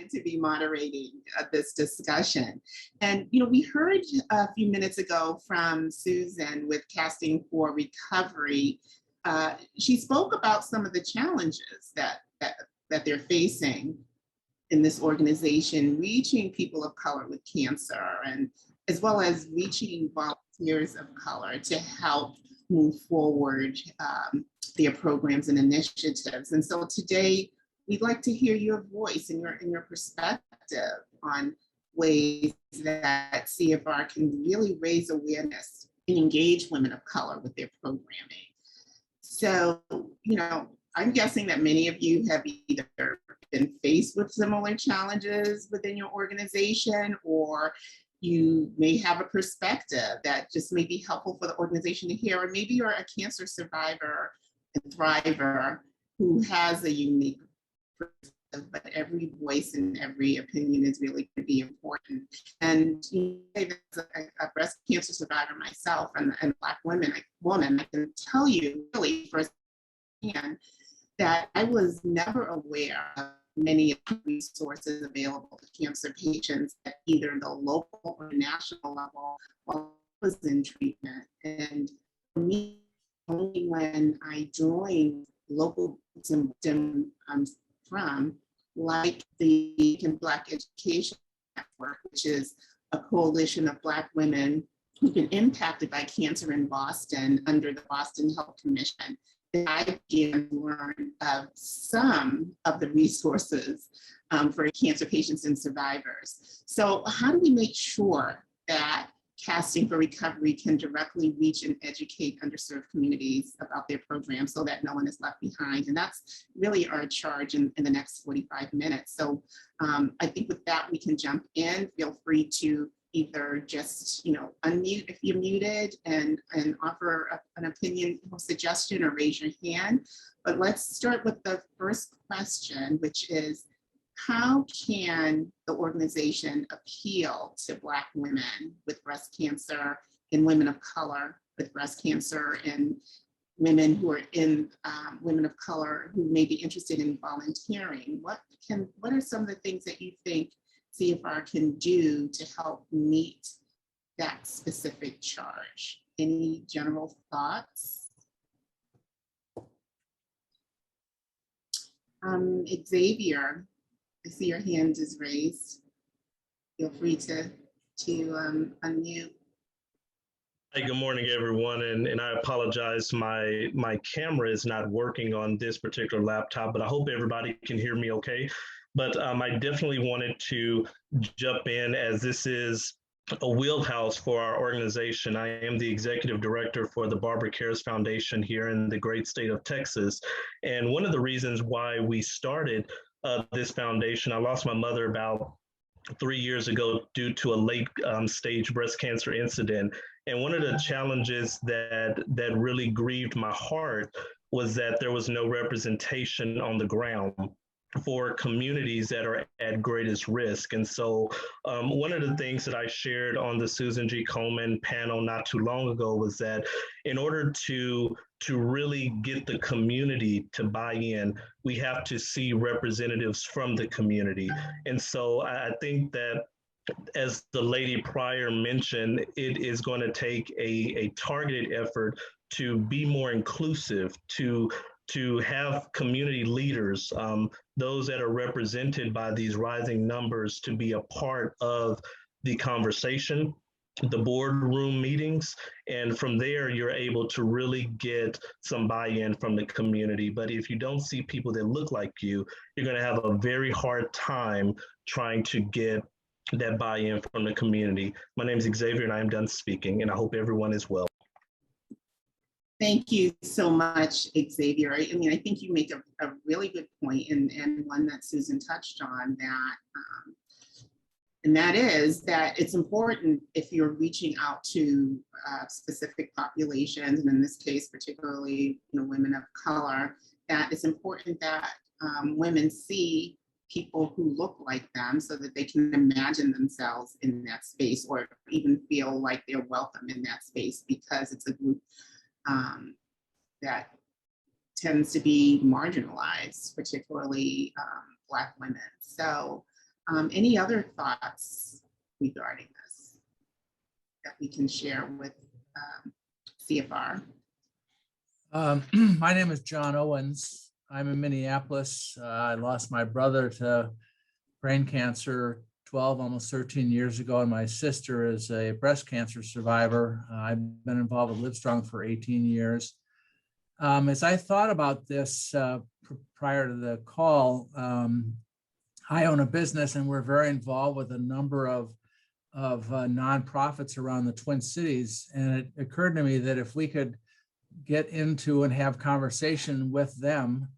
to be moderating this discussion. And, we heard a few minutes ago from Susan with Casting for Recovery. She spoke about some of the challenges that they're facing in this organization, reaching people of color with cancer, and as well as reaching volunteers of color to help move forward their programs and initiatives. And so today, we'd like to hear your voice and your perspective on ways that CFR can really raise awareness and engage women of color with their programming. So, I'm guessing that many of you have either been faced with similar challenges within your organization, or you may have a perspective that just may be helpful for the organization to hear, or maybe you're a cancer survivor and thriver who has a unique perspective, but every voice and every opinion is really going to be important. And as a breast cancer survivor myself and a Black woman, I can tell you really firsthand that I was never aware of many of the resources available to cancer patients at either the local or national level while I was in treatment. And for me, only when I joined local from, like the Black Education Network, which is a coalition of Black women who've been impacted by cancer in Boston under the Boston Health Commission, I began to learn of some of the resources for cancer patients and survivors. So how do we make sure that Casting for Recovery can directly reach and educate underserved communities about their program so that no one is left behind? And that's really our charge in the next 45 minutes. So I think with that, we can jump in. Feel free to either just unmute if you're muted and offer an opinion or suggestion, or raise your hand. But let's start with the first question, which is, how can the organization appeal to Black women with breast cancer and women of color with breast cancer, and women who are women of color who may be interested in volunteering? What are some of the things that you think CFR can do to help meet that specific charge? Any general thoughts? Xavier, I see your hand is raised. Feel free to unmute. Hey, good morning, everyone, and I apologize. My camera is not working on this particular laptop, but I hope everybody can hear me okay. But I definitely wanted to jump in, as this is a wheelhouse for our organization. I am the executive director for the Barbara Cares Foundation here in the great state of Texas. And one of the reasons why we started this foundation, I lost my mother about 3 years ago due to a late stage breast cancer incident. And one of the challenges that really grieved my heart was that there was no representation on the ground for communities that are at greatest risk. And so one of the things that I shared on the Susan G. Komen panel not too long ago was that in order to really get the community to buy in, we have to see representatives from the community. And so I think that, as the lady prior mentioned, it is going to take a targeted effort to be more inclusive, to have community leaders, those that are represented by these rising numbers, to be a part of the conversation, the boardroom meetings, and from there you're able to really get some buy-in from the community. But if you don't see people that look like you, you're going to have a very hard time trying to get that buy-in from the community. My name is Xavier, and I am done speaking, and I hope everyone is well. Thank you so much, Xavier. I mean, I think you make a really good point, and one that Susan touched on, and that is that it's important, if you're reaching out to specific populations, and in this case, particularly women of color, that it's important that women see people who look like them so that they can imagine themselves in that space, or even feel like they're welcome in that space, because it's a group that tends to be marginalized, particularly Black women. So Any other thoughts regarding this that we can share with CFR? My name is John Owens. I'm in Minneapolis. I lost my brother to brain cancer 12, almost 13 years ago, and my sister is a breast cancer survivor. I've been involved with Livestrong for 18 years. As I thought about this prior to the call, I own a business and we're very involved with a number of nonprofits around the Twin Cities. And it occurred to me that if we could get into and have conversation with them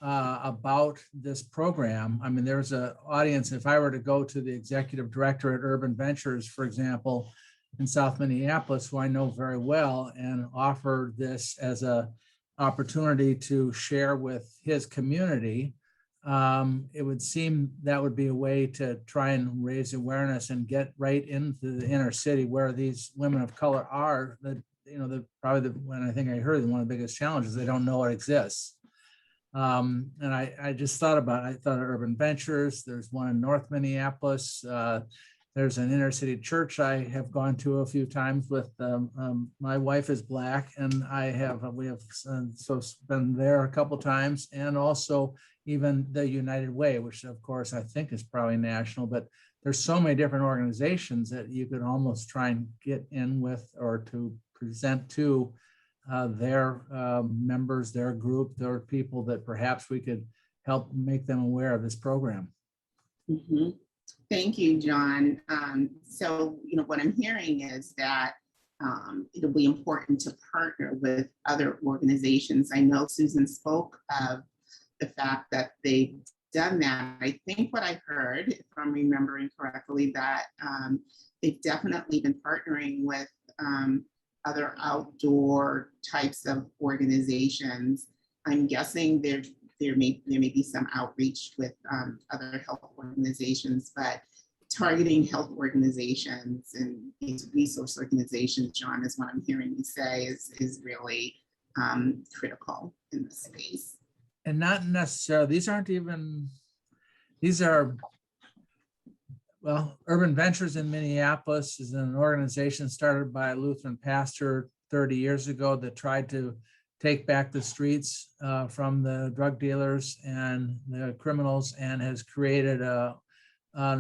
about this program. I mean, there's an audience. If I were to go to the executive director at Urban Ventures, for example, in South Minneapolis, who I know very well, and offer this as a opportunity to share with his community, it would seem that would be a way to try and raise awareness and get right into the inner city where these women of color are. That, you know, when I think I heard one of the biggest challenges, they don't know it exists. And I just thought about it. I thought of Urban Ventures. There's one in North Minneapolis. There's an inner city church I have gone to a few times with. My wife is Black, and we have so been there a couple times, and also even the United Way, which of course I think is probably national, but there's so many different organizations that you could almost try and get in with or to present to their members, their group, their people that perhaps we could help make them aware of this program. Mm-hmm. Thank you, John. So, you know, what I'm hearing is that it'll be important to partner with other organizations. I know Susan spoke of the fact that they've done that. I think what I heard, if I'm remembering correctly, that they've definitely been partnering with other outdoor types of organizations. I'm guessing there may be some outreach with other health organizations, but targeting health organizations and these resource organizations, John, is what I'm hearing you say is really critical in this space. And not necessarily, these are, well, Urban Ventures in Minneapolis is an organization started by a Lutheran pastor 30 years ago that tried to take back the streets from the drug dealers and the criminals, and has created an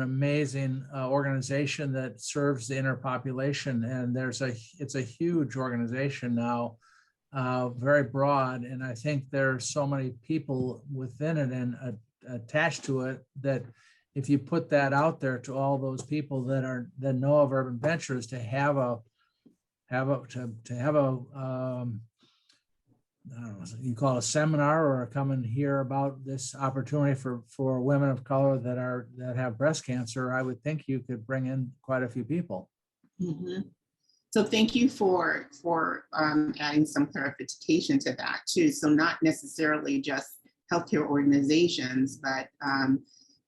amazing organization that serves the inner population. And it's a huge organization now, very broad. And I think there are so many people within it and attached to it that if you put that out there to all those people that know of Urban Ventures, to have a I don't know, you call it a seminar or come and hear about this opportunity for women of color that have breast cancer, I would think you could bring in quite a few people. Mm-hmm. So thank you for adding some clarification to that too. So not necessarily just healthcare organizations, but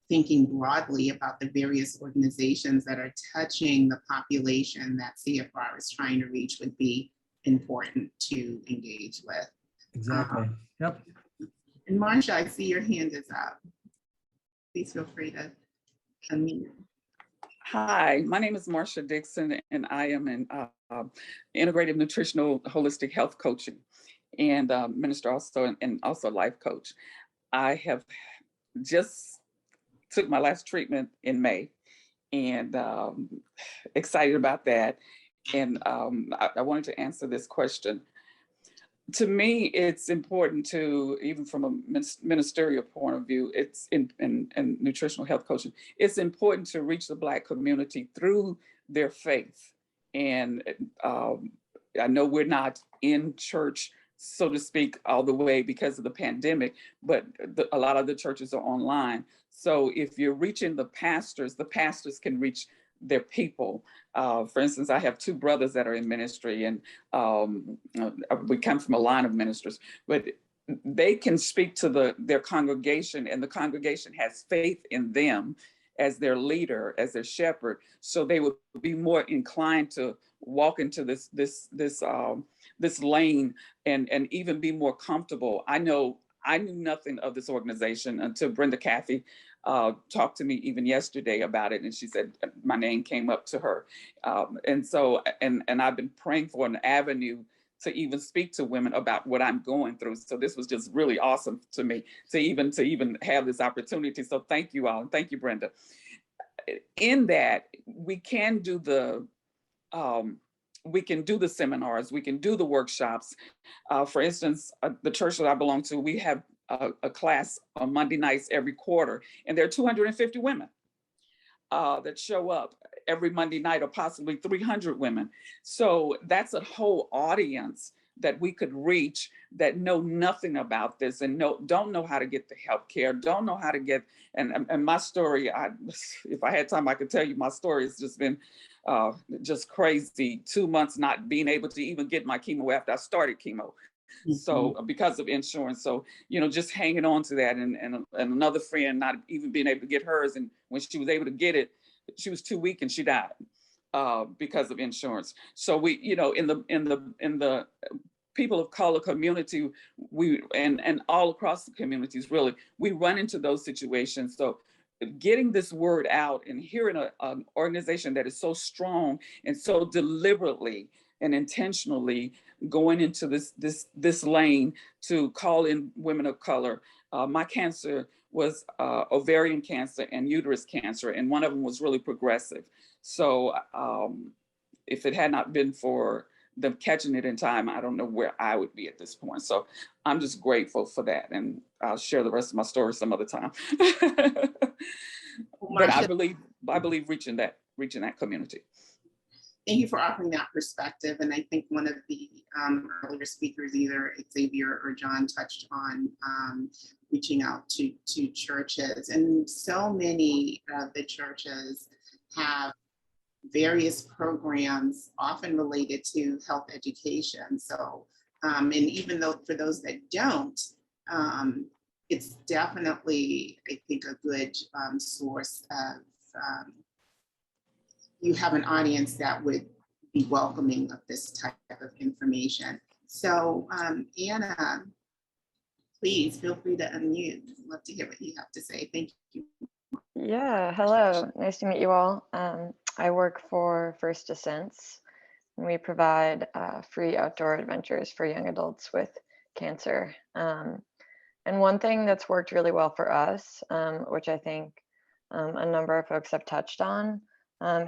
thinking broadly about the various organizations that are touching the population that CFR is trying to reach would be important to engage with. Exactly. Yep. And Marsha, I see your hand is up. Please feel free to unmute. Hi, my name is Marsha Dixon, and I am an integrative nutritional holistic health coaching and minister also, and also life coach. I have just took my last treatment in May, and excited about that. And I wanted to answer this question. To me, it's important to, even from a ministerial point of view, it's in nutritional health coaching, it's important to reach the Black community through their faith. And I know we're not in church, so to speak, all the way because of the pandemic, but a lot of the churches are online. So if you're reaching the pastors can reach their people. For instance, I have two brothers that are in ministry, and we come from a line of ministers, but they can speak to their congregation, and the congregation has faith in them as their leader, as their shepherd. So they would be more inclined to walk into this lane and even be more comfortable. I knew nothing of this organization until Brenda Cathy talked to me even yesterday about it, and she said my name came up to her. And so, and I've been praying for an avenue to even speak to women about what I'm going through. So this was just really awesome to me to even have this opportunity. So thank you all. And thank you, Brenda. In that, we can do the seminars, we can do the workshops. For instance, the church that I belong to, we have a class on Monday nights every quarter, and there are 250 women that show up every Monday night, or possibly 300 women. So that's a whole audience that we could reach that know nothing about this and don't know how to get the health care, don't know how to get, and my story, if I had time, I could tell you my story. Has just been just crazy. 2 months not being able to even get my chemo after I started chemo. So because of insurance, so just hanging on to that, and another friend not even being able to get hers, and when she was able to get it, she was too weak and she died because of insurance. So we, in the people of color community, we and all across the communities, really, we run into those situations. So getting this word out and hearing an organization that is so strong and so deliberately and intentionally going into this lane to call in women of color. My cancer was ovarian cancer and uterus cancer, and one of them was really progressive. So if it had not been for them catching it in time, I don't know where I would be at this point. So I'm just grateful for that, and I'll share the rest of my story some other time. But I believe reaching that community. Thank you for offering that perspective. And I think one of the earlier speakers, either Xavier or John, touched on reaching out to churches. And so many of the churches have various programs, often related to health education. So, and even though for those that don't, it's definitely, I think, a good source of you have an audience that would be welcoming of this type of information. So Anna, please feel free to unmute. I'd love to hear what you have to say. Thank you. Yeah, hello, nice to meet you all. I work for First Ascents, and we provide free outdoor adventures for young adults with cancer. And one thing that's worked really well for us, which I think a number of folks have touched on,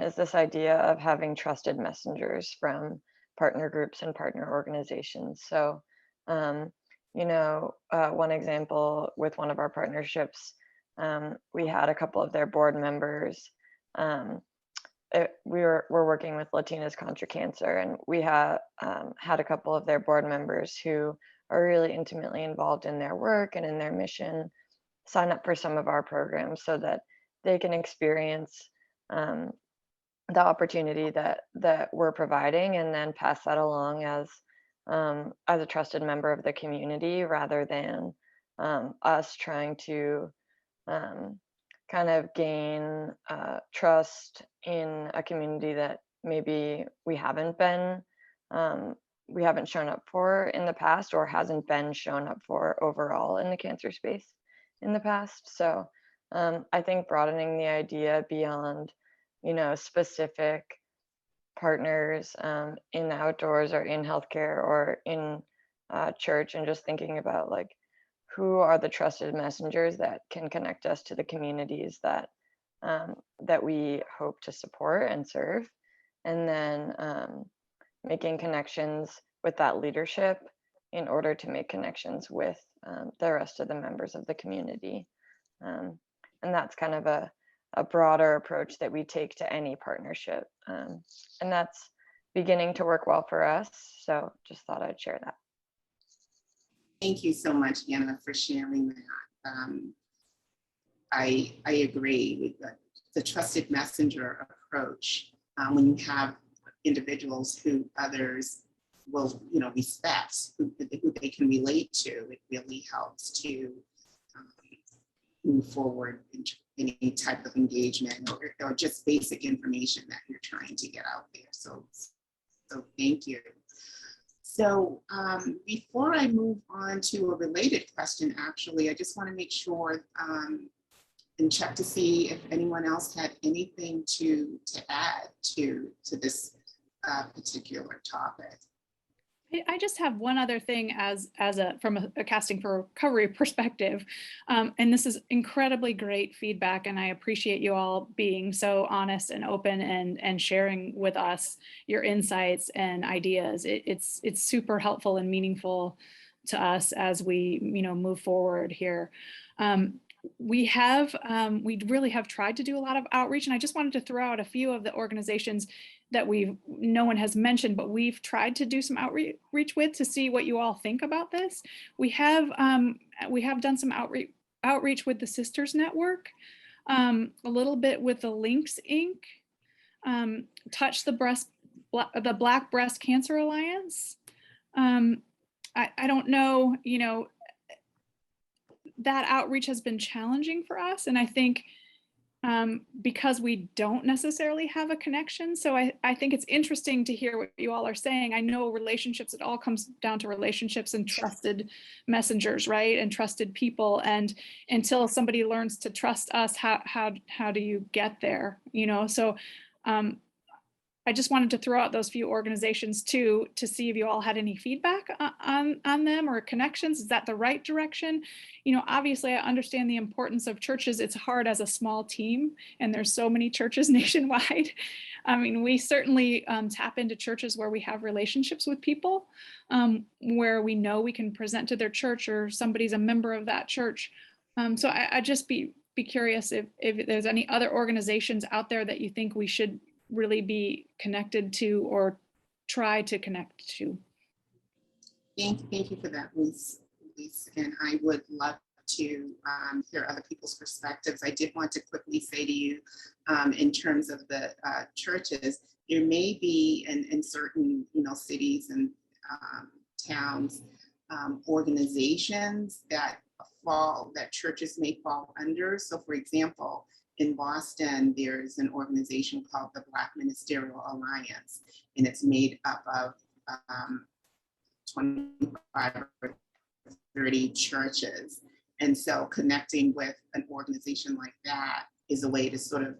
is this idea of having trusted messengers from partner groups and partner organizations. So, one example with one of our partnerships, we had a couple of their board members. We're working with Latinas Contra Cancer, and we had a couple of their board members who are really intimately involved in their work and in their mission sign up for some of our programs so that they can experience the opportunity that we're providing, and then pass that along as a trusted member of the community, rather than us trying to kind of gain trust in a community that maybe we haven't shown up for in the past, or hasn't been shown up for overall in the cancer space in the past. So I think broadening the idea beyond, specific partners in the outdoors or in healthcare or in church, and just thinking about like, who are the trusted messengers that can connect us to the communities that we hope to support and serve, and then making connections with that leadership in order to make connections with the rest of the members of the community. And that's kind of a broader approach that we take to any partnership. And that's beginning to work well for us. So just thought I'd share that. Thank you so much, Anna, for sharing that. I agree with the trusted messenger approach. When you have individuals who others will, respect, who they can relate to, it really helps to move forward in any type of engagement or just basic information that you're trying to get out there. So thank you. So before I move on to a related question, actually, I just want to make sure and check to see if anyone else had anything to add to this particular topic. I just have one other thing from a casting for recovery perspective. And this is incredibly great feedback, and I appreciate you all being so honest and open and sharing with us your insights and ideas. It's super helpful and meaningful to us as we move forward here. We really have tried to do a lot of outreach, and I just wanted to throw out a few of the organizations that no one has mentioned, but we've tried to do some outreach with to see what you all think about this. We have done some outreach with the Sisters Network, a little bit with the Links Inc., Touch the Black Breast Cancer Alliance. I don't know, that outreach has been challenging for us, and I think because we don't necessarily have a connection. So I think it's interesting to hear what you all are saying. I know relationships, it all comes down to relationships and trusted messengers, right? And trusted people. And until somebody learns to trust us, how do you get there? So I just wanted to throw out those few organizations too, to see if you all had any feedback on them or connections. Is that the right direction? Obviously I understand the importance of churches. It's hard as a small team, and there's so many churches nationwide. I mean, we certainly tap into churches where we have relationships with people, where we know we can present to their church or somebody's a member of that church. So I'd just be curious if there's any other organizations out there that you think we should really be connected to or try to connect to. Thank you for that, Lise. And I would love to hear other people's perspectives. I did want to quickly say to you, in terms of the churches, there may be in certain cities and towns, organizations that churches may fall under. So for example, in Boston, there's an organization called the Black Ministerial Alliance, and it's made up of 25 or 30 churches. And so connecting with an organization like that is a way to sort of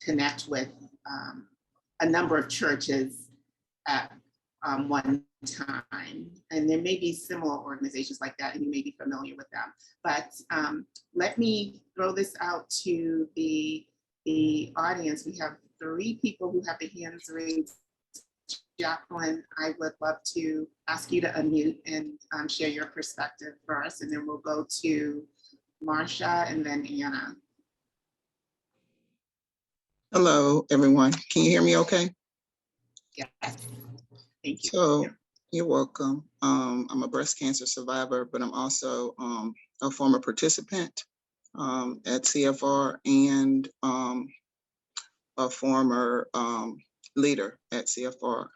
connect with a number of churches at one time. And there may be similar organizations like that, and you may be familiar with them. But let me throw this out to the audience. We have 3 people who have their hands raised. Jacqueline, I would love to ask you to unmute and share your perspective first, and then we'll go to Marsha and then Anna. Hello, everyone. Can you hear me okay? Yes. Thank you. So, you're welcome. I'm a breast cancer survivor, but I'm also a former participant at CFR and a former leader at CFR.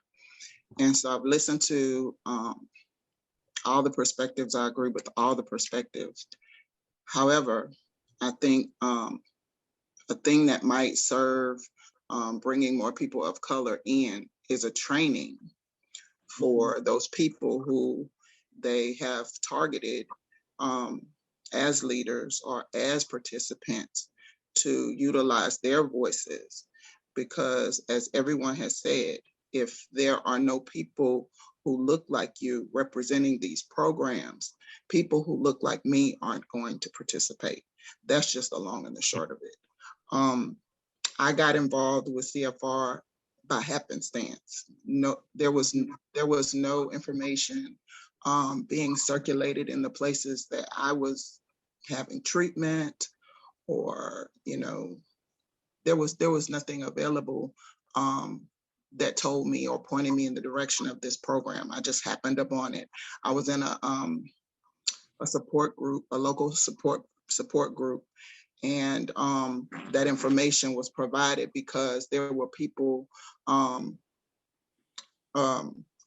And so I've listened to all the perspectives. I agree with all the perspectives. However, I think a thing that might serve bringing more people of color in is a training for those people who they have targeted as leaders or as participants to utilize their voices. Because as everyone has said, if there are no people who look like you representing these programs, people who look like me aren't going to participate. That's just the long and the short of it. I got involved with CFR by happenstance. No, there was no information being circulated in the places that I was having treatment, or there was nothing available that told me or pointed me in the direction of this program. I just happened upon it. I was in a support group, a local support group, and that information was provided because there were people,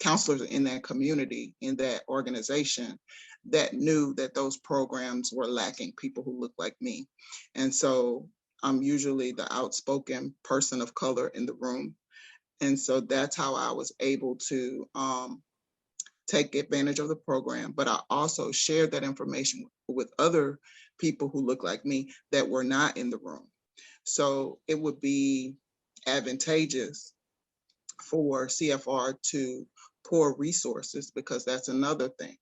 counselors in that community, in that organization, that knew that those programs were lacking people who look like me. And so I'm usually the outspoken person of color in the room. And so that's how I was able to take advantage of the program. But I also shared that information with other people who look like me that were not in the room. So it would be advantageous for CFR to pour resources, because that's another thing.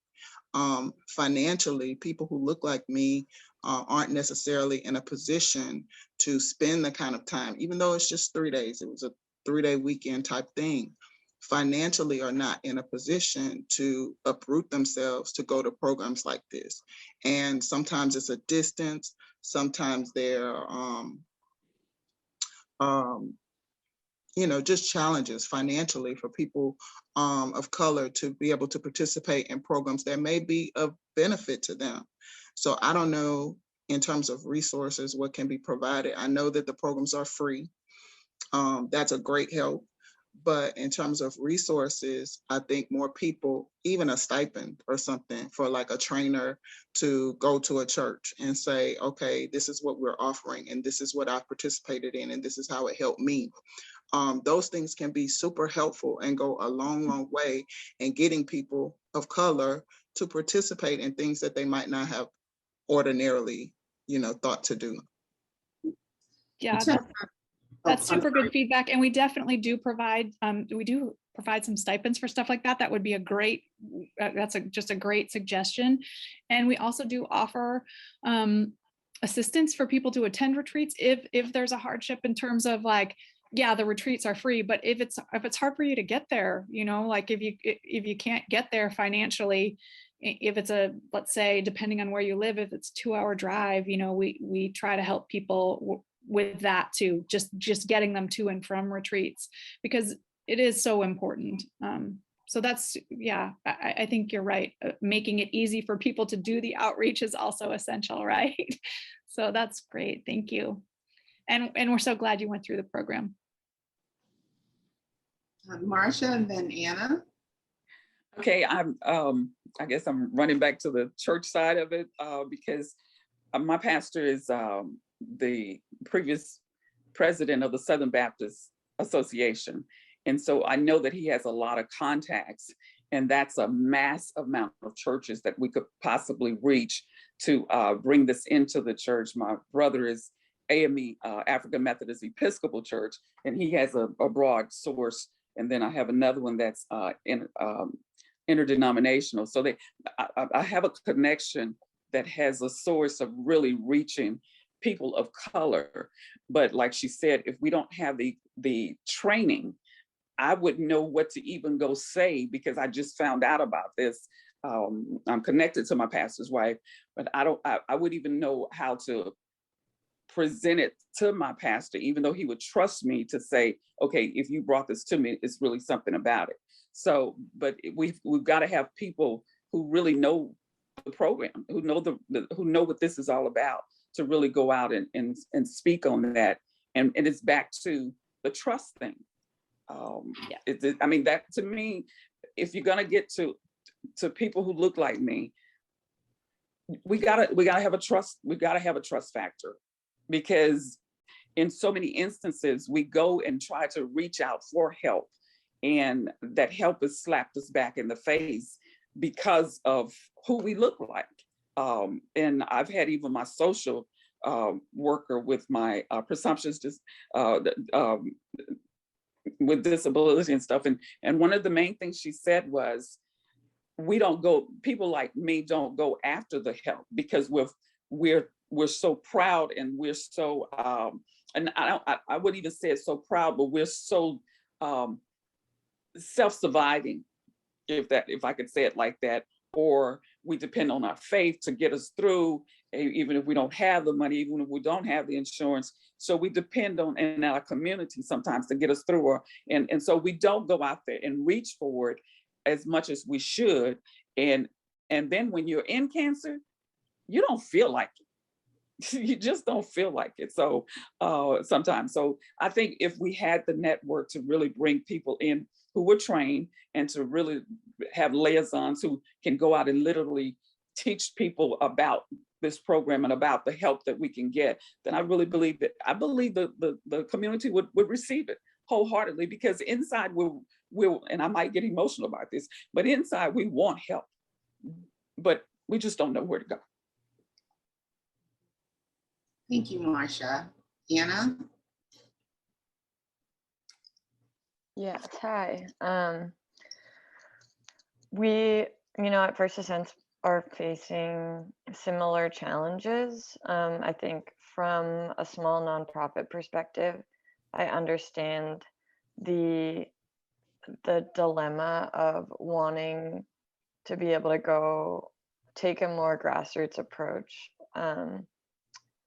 Financially, people who look like me aren't necessarily in a position to spend the kind of time, even though it's just 3 days, it was a 3-day weekend type thing, financially are not in a position to uproot themselves to go to programs like this. And sometimes it's a distance, sometimes they're just challenges financially for people of color to be able to participate in programs that may be of benefit to them. So I don't know, in terms of resources, what can be provided. I know that the programs are free. That's a great help. But in terms of resources, I think more people, even a stipend or something for like a trainer to go to a church and say, okay, this is what we're offering, and this is what I've participated in, and this is how it helped me. Those things can be super helpful and go a long, long way in getting people of color to participate in things that they might not have ordinarily, thought to do. Yeah, that's super good feedback. And we definitely do provide, some stipends for stuff like that. That would be a great, just a great suggestion. And we also do offer assistance for people to attend retreats if there's a hardship in terms of like, yeah, the retreats are free, but if it's hard for you to get there, like if you can't get there financially, if it's let's say, depending on where you live, if it's 2-hour drive, we try to help people with that too, just getting them to and from retreats, because it is so important. So that's, yeah, I think you're right. Making it easy for people to do the outreach is also essential, right? So that's great. Thank you. And we're so glad you went through the program. Marcia and then Anna. Okay, I guess I'm running back to the church side of it because my pastor is the previous president of the Southern Baptist Association. And so I know that he has a lot of contacts, and that's a mass amount of churches that we could possibly reach to bring this into the church. My brother is AME, African Methodist Episcopal Church, and he has a broad source. And then I have another one that's interdenominational. So I have a connection that has a source of really reaching people of color. But like she said, if we don't have the training, I wouldn't know what to even go say, because I just found out about this. I'm connected to my pastor's wife, but I wouldn't even know how to present it to my pastor, even though he would trust me to say, okay, if you brought this to me, it's really something about it. So, but we've got to have people who really know the program, who know what this is all about, to really go out and speak on that. And it's back to the trust thing. I mean, that to me, if you're gonna get to people who look like me, we gotta have a trust. We gotta have a trust factor, because in so many instances we go and try to reach out for help, and that help is slapped us back in the face because of who we look like. And I've had even my social worker with my presumptions just with disability and stuff. And one of the main things she said was, people like me don't go after the help because we're so proud, and we're so, and I wouldn't even say it's so proud, but we're so self-surviving, if I could say it like that, or we depend on our faith to get us through, even if we don't have the money, even if we don't have the insurance. So we depend on in our community sometimes to get us through, and so we don't go out there and reach for it as much as we should. And then when you're in cancer, you don't feel like it. You just don't feel like it. So sometimes, so I think if we had the network to really bring people in who were trained, and to really have liaisons who can go out and literally teach people about this program and about the help that we can get, then I really believe that, I believe the community would receive it wholeheartedly, because inside we'll, and I might get emotional about this, but inside we want help, but we just don't know where to go. Thank you, Marcia. Anna? Yes, hi. We, at First Ascent are facing similar challenges. I think from a small nonprofit perspective, I understand the dilemma of wanting to be able to go take a more grassroots approach,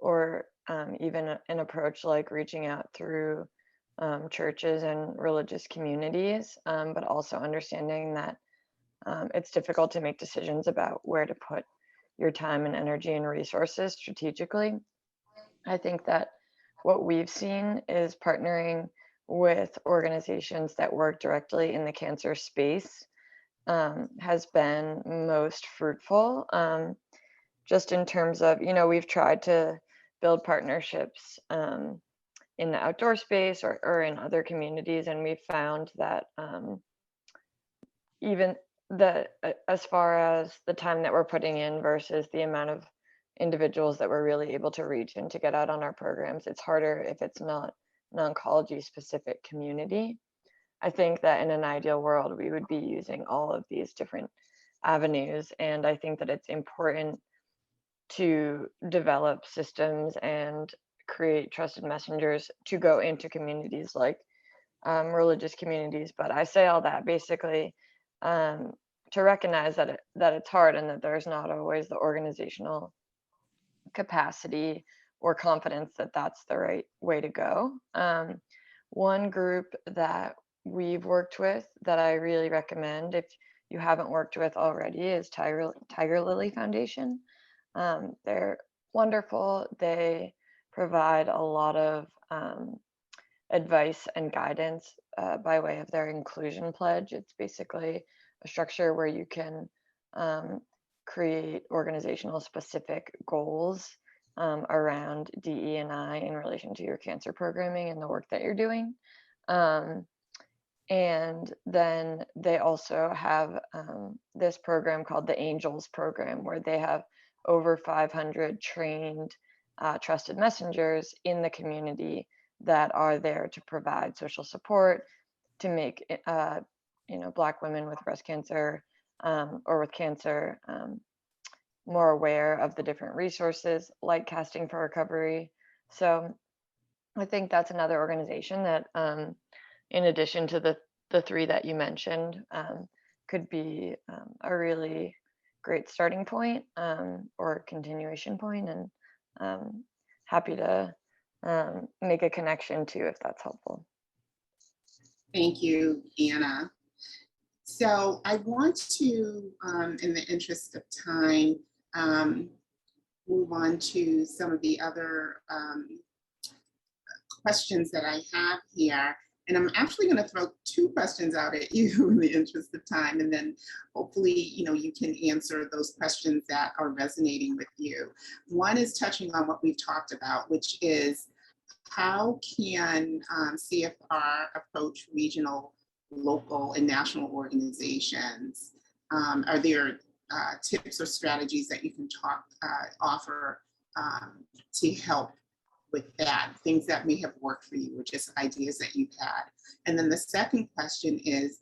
or even an approach like reaching out through churches and religious communities, but also understanding that it's difficult to make decisions about where to put your time and energy and resources strategically. I think that what we've seen is partnering with organizations that work directly in the cancer space has been most fruitful. Just in terms of, we've tried to build partnerships in the outdoor space or in other communities, and we've found that even as far as the time that we're putting in versus the amount of individuals that we're really able to reach and to get out on our programs, it's harder if it's not an oncology specific community. I think that in an ideal world, we would be using all of these different avenues. And I think that it's important to develop systems and create trusted messengers to go into communities like religious communities. But I say all that basically to recognize that it's hard and that there's not always the organizational capacity or confidence that that's the right way to go. One group that we've worked with that I really recommend if you haven't worked with already is Tiger Lily Foundation. They're wonderful. They provide a lot of advice and guidance by way of their inclusion pledge. It's basically a structure where you can create organizational specific goals around DE&I in relation to your cancer programming and the work that you're doing. And then they also have this program called the Angels program, where they have over 500 trained trusted messengers in the community that are there to provide social support, to make Black women with breast cancer or with cancer more aware of the different resources like Casting for Recovery. So I think that's another organization that in addition to the three that you mentioned, could be a really great starting point or continuation point, and happy to make a connection too, if that's helpful. Thank you, Anna. So I want to, in the interest of time, move on to some of the other questions that I have here. And I'm actually going to throw two questions out at you in the interest of time, and then hopefully, you can answer those questions that are resonating with you. One is touching on what we've talked about, which is how can CFR approach regional, local, and national organizations? Are there tips or strategies that you can offer to help with that, things that may have worked for you or just ideas that you've had? And then the second question is,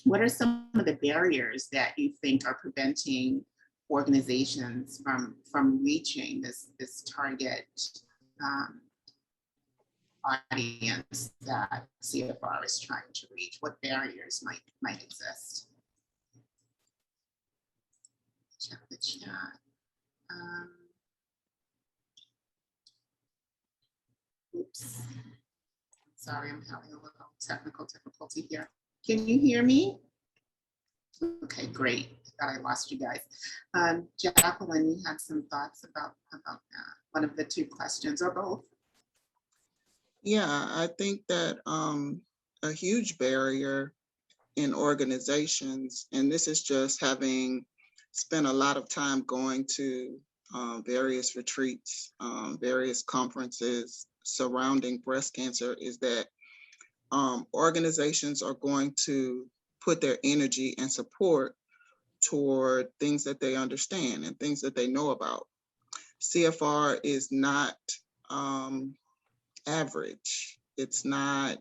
what are some of the barriers that you think are preventing organizations from reaching this target audience that CFR is trying to reach? What barriers might exist? Check the chat. Oops. Sorry, I'm having a little technical difficulty here. Can you hear me? Okay, great. Thought I lost you guys. Jacqueline, you had some thoughts about one of the two questions or both? Yeah, I think that a huge barrier in organizations, and this is just having spent a lot of time going to various retreats, various conferences surrounding breast cancer, is that organizations are going to put their energy and support toward things that they understand and things that they know about. CFR is not average. It's not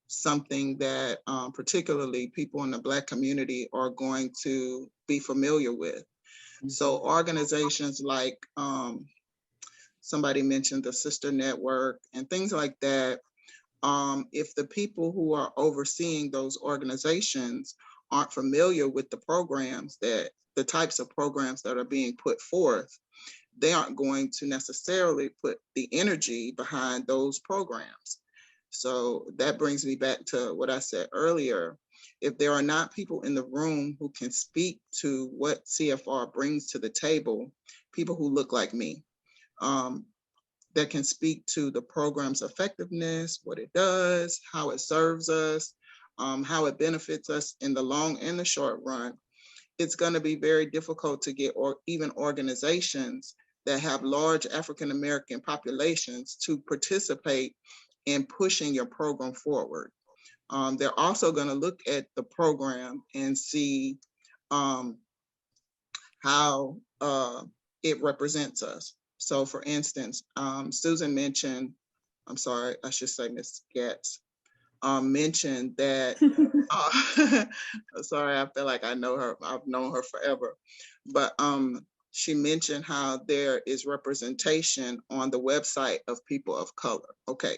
something that particularly people in the Black community are going to be familiar with. So organizations like somebody mentioned the Sister Network and things like that, if the people who are overseeing those organizations aren't familiar with the programs, that the types of programs that are being put forth, they aren't going to necessarily put the energy behind those programs. So that brings me back to what I said earlier. If there are not people in the room who can speak to what CFR brings to the table, people who look like me, that can speak to the program's effectiveness, what it does, how it serves us, how it benefits us in the long and the short run, it's going to be very difficult to get even organizations that have large African-American populations to participate in pushing your program forward. They're also going to look at the program and see how it represents us. So for instance, Susan mentioned, I'm sorry, I should say Ms. Getz, mentioned that, sorry, I feel like I know her, I've known her forever, but she mentioned how there is representation on the website of people of color. Okay,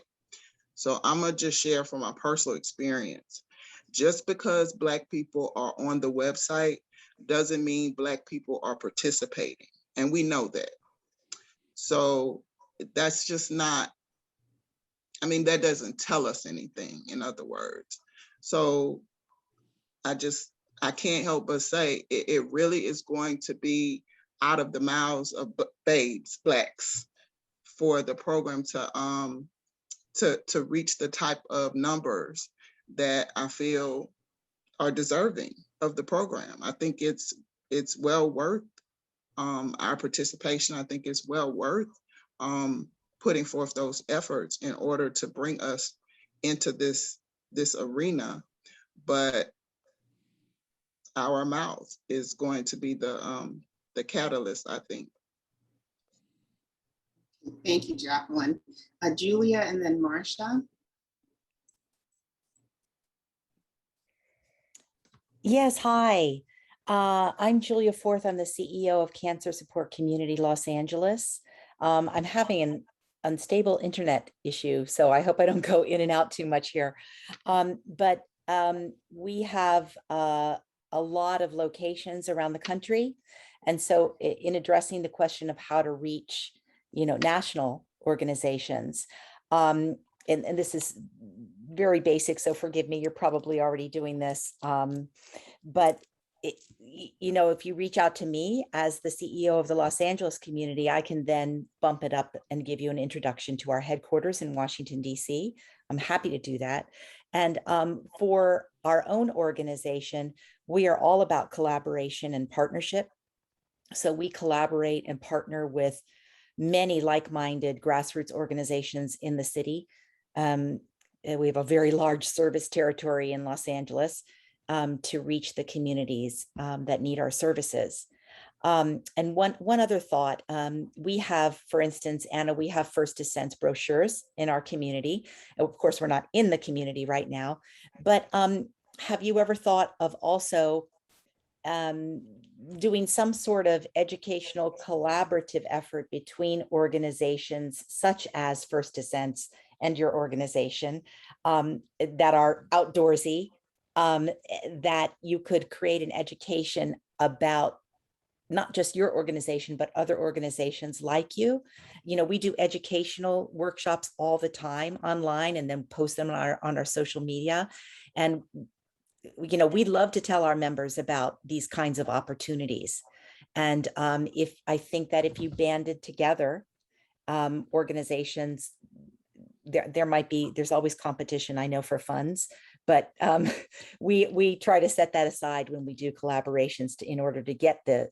so I'm gonna just share from my personal experience. Just because Black people are on the website doesn't mean Black people are participating, and we know that. So that's just not, I mean, that doesn't tell us anything, in other words. So I can't help but say it really is going to be out of the mouths of babes, Blacks, for the program to reach the type of numbers that I feel are deserving of the program. I think it's well worth our participation. I think it's well worth putting forth those efforts in order to bring us into this arena. But our mouth is going to be the catalyst, I think. Thank you, Jacqueline. Julia and then Marsha. Yes, hi. I'm Julia Forth. I'm the CEO of Cancer Support Community Los Angeles. I'm having an unstable internet issue, so I hope I don't go in and out too much here. But we have a lot of locations around the country. And so in addressing the question of how to reach, national organizations, and this is very basic, so forgive me, you're probably already doing this. But if you reach out to me as the CEO of the Los Angeles community, I can then bump it up and give you an introduction to our headquarters in Washington, D.C. I'm happy to do that. And for our own organization, we are all about collaboration and partnership. So we collaborate and partner with many like-minded grassroots organizations in the city. We have a very large service territory in Los Angeles to reach the communities that need our services. And one other thought, we have, for instance, Anna, we have First Ascents brochures in our community. Of course, we're not in the community right now, but have you ever thought of also doing some sort of educational collaborative effort between organizations such as First Ascents and your organization that are outdoorsy, that you could create an education about not just your organization, but other organizations like you? We do educational workshops all the time online and then post them on our social media. And we'd love to tell our members about these kinds of opportunities. And I think that if you banded together organizations, there's always competition, I know, for funds, but we try to set that aside when we do collaborations in order to get the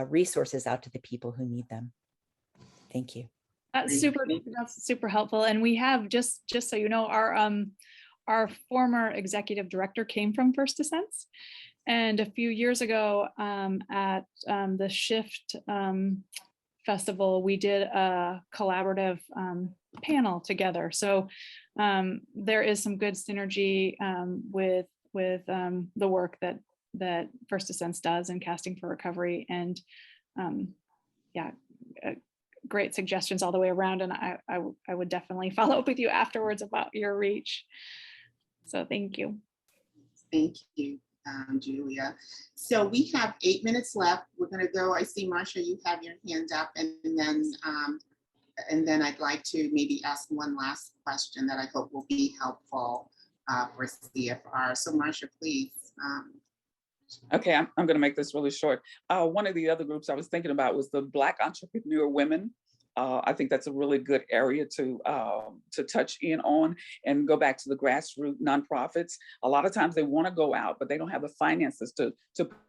resources out to the people who need them. Thank you. That's super helpful. And we have, just so you know, our former executive director came from First Ascents. And a few years ago at the Shift festival, we did a collaborative panel together. So there is some good synergy with the work that First Ascents does in Casting for Recovery, and yeah, great suggestions all the way around. And I would definitely follow up with you afterwards about your reach. So thank you. Thank you, Julia. So we have 8 minutes left. We're going to go. I see, Marcia, you have your hand up, and then I'd like to maybe ask one last question that I hope will be helpful for CFR. So Marcia, please. Okay, I'm going to make this really short. One of the other groups I was thinking about was the Black entrepreneur women. I think that's a really good area to touch in on and go back to the grassroots nonprofits. A lot of times they want to go out, but they don't have the finances to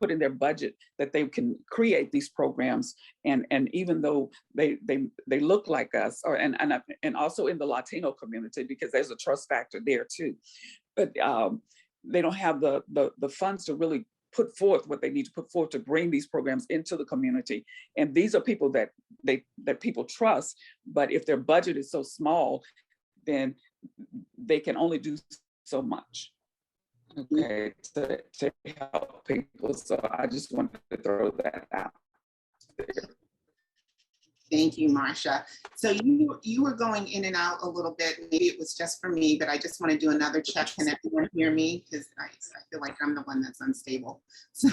put in their budget that they can create these programs. And even though they look like us, and also in the Latino community, because there's a trust factor there too, but they don't have the funds to really put forth what they need to put forth to bring these programs into the community. And these are people that people trust, but if their budget is so small, then they can only do so much, okay, to help people. So I just wanted to throw that out there. Thank you, Marcia. So you were going in and out a little bit. Maybe it was just for me, but I just want to do another check. Can everyone hear me? Because I feel like I'm the one that's unstable. So,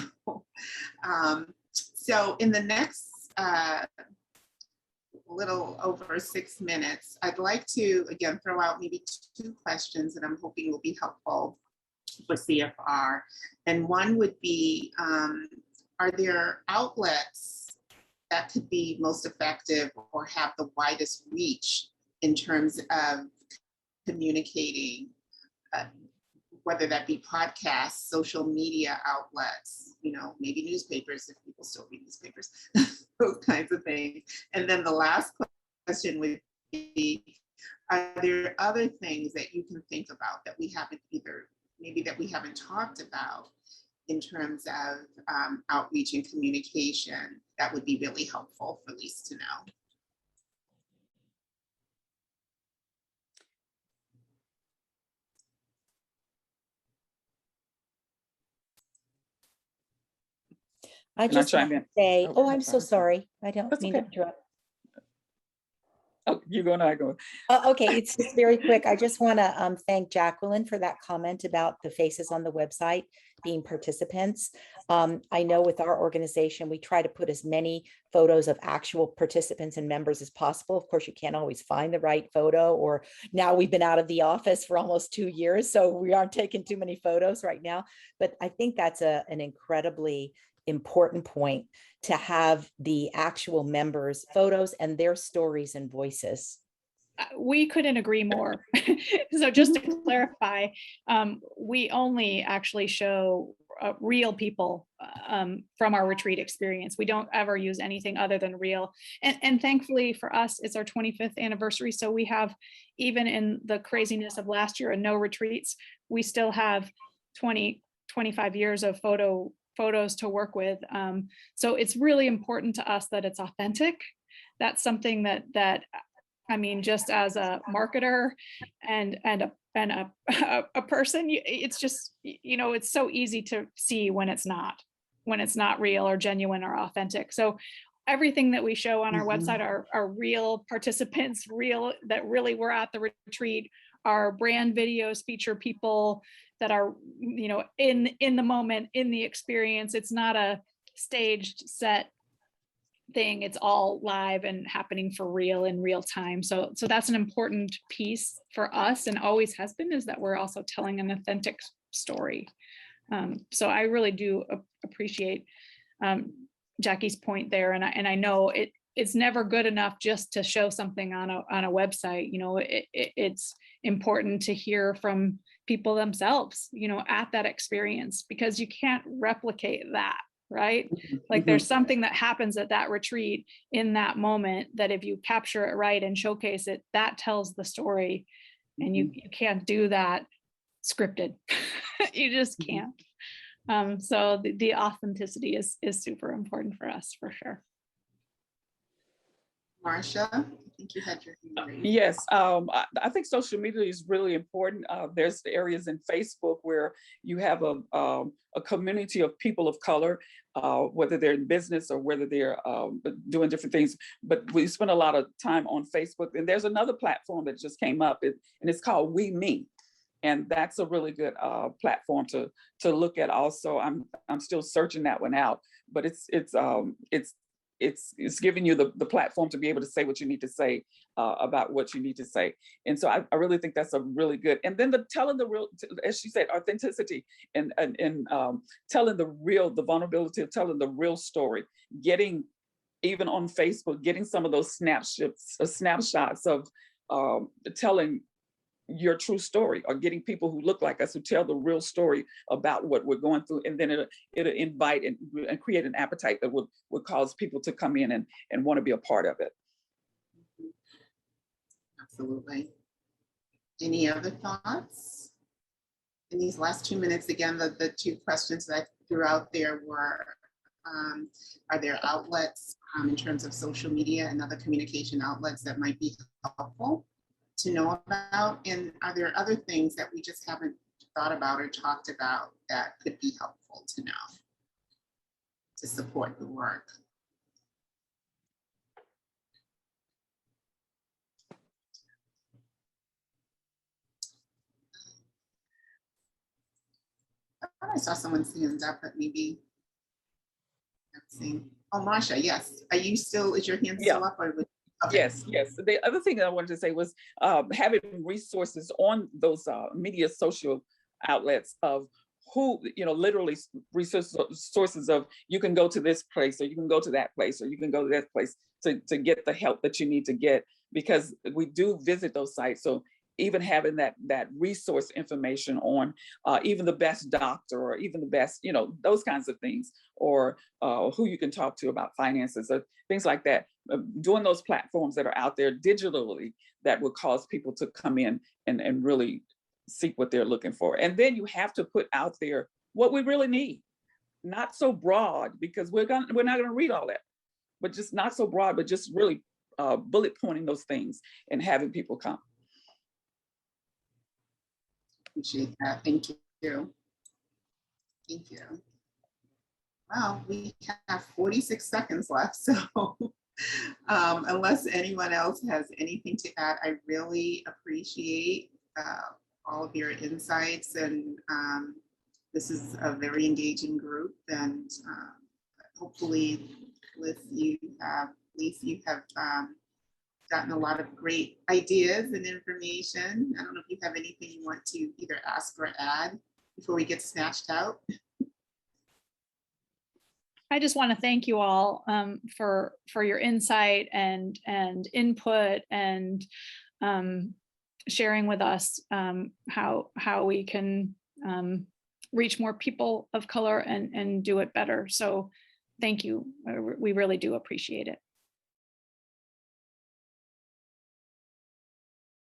so in the next little over 6 minutes, I'd like to, again, throw out maybe 2 questions that I'm hoping will be helpful for CFR. And one would be, are there outlets that could be most effective or have the widest reach in terms of communicating, whether that be podcasts, social media outlets, maybe newspapers if people still read newspapers, those kinds of things. And then the last question would be, are there other things that you can think about that we haven't talked about in terms of outreach and communication that would be really helpful for Lisa to know? I just want to say, Oh, I'm so sorry. I don't mean to interrupt. Oh, you go and I go. Okay, it's just very quick. I just want to thank Jacqueline for that comment about the faces on the website being participants. I know with our organization, we try to put as many photos of actual participants and members as possible. Of course, you can't always find the right photo, or now we've been out of the office for almost 2 years, so we aren't taking too many photos right now. But I think that's an incredibly important point, to have the actual members' photos and their stories and voices. We couldn't agree more. So just to clarify, we only actually show real people from our retreat experience. We don't ever use anything other than real. And thankfully for us, it's our 25th anniversary. So we have, even in the craziness of last year and no retreats, we still have 25 years of photos to work with. So it's really important to us that it's authentic. That's something that I mean, just as a marketer and a person, it's just, it's so easy to see when it's not real or genuine or authentic. So everything that we show on our website are real participants, that really were at the retreat. Our brand videos feature people that are, in the moment, in the experience. It's not a staged set thing. It's all live and happening for real in real time. So that's an important piece for us, and always has been, is that we're also telling an authentic story. So I really do appreciate Jackie's point there. And I know it's never good enough just to show something on a website. It's important to hear from people themselves, at that experience, because you can't replicate that. Right? Like there's something that happens at that retreat in that moment that if you capture it right and showcase it, that tells the story. And you can't do that scripted. You just can't. So the authenticity is super important for us, for sure. Marcia, I think you had your hand raised. Yes, I think social media is really important. There's areas in Facebook where you have a community of people of color, whether they're in business or whether they're doing different things. But we spend a lot of time on Facebook. And there's another platform that just came up, and it's called We Me. And that's a really good platform to look at. Also, I'm still searching that one out, but it's giving you the platform to be able to say what you need to say about what you need to say. And so I really think that's a really good. And then the telling the real, as she said, authenticity and telling the vulnerability of telling the real story, getting even on Facebook, getting some of those snapshots of telling your true story, or getting people who look like us who tell the real story about what we're going through, and then it'll invite and create an appetite that would cause people to come in and want to be a part of it. Absolutely. Any other thoughts? In these last 2 minutes, again, the two questions that I threw out there were, are there outlets in terms of social media and other communication outlets that might be helpful to know about? And are there other things that we just haven't thought about or talked about that could be helpful to know to support the work? I thought I saw someone's hand up, but maybe let's see. Oh, Marsha, yes. Are you still, is your hand still up? Or okay. Yes. The other thing that I wanted to say was having resources on those media social outlets of who, literally sources of, you can go to this place, or you can go to that place, or you can go to that place to get the help that you need to get, because we do visit those sites. So even having that resource information on even the best doctor, or even the best, those kinds of things, or who you can talk to about finances, or things like that. Doing those platforms that are out there digitally that will cause people to come in and really seek what they're looking for. And then you have to put out there what we really need, not so broad, because we're not going to read all that, but just not so broad, but just really bullet pointing those things and having people come. Appreciate that. Thank you. Thank you. Well, we have 46 seconds left, so unless anyone else has anything to add, I really appreciate all of your insights, and this is a very engaging group, and hopefully you have gotten a lot of great ideas and information. I don't know if you have anything you want to either ask or add before we get snatched out. I just want to thank you all for your insight and input, and sharing with us how we can reach more people of color and do it better. So thank you. We really do appreciate it.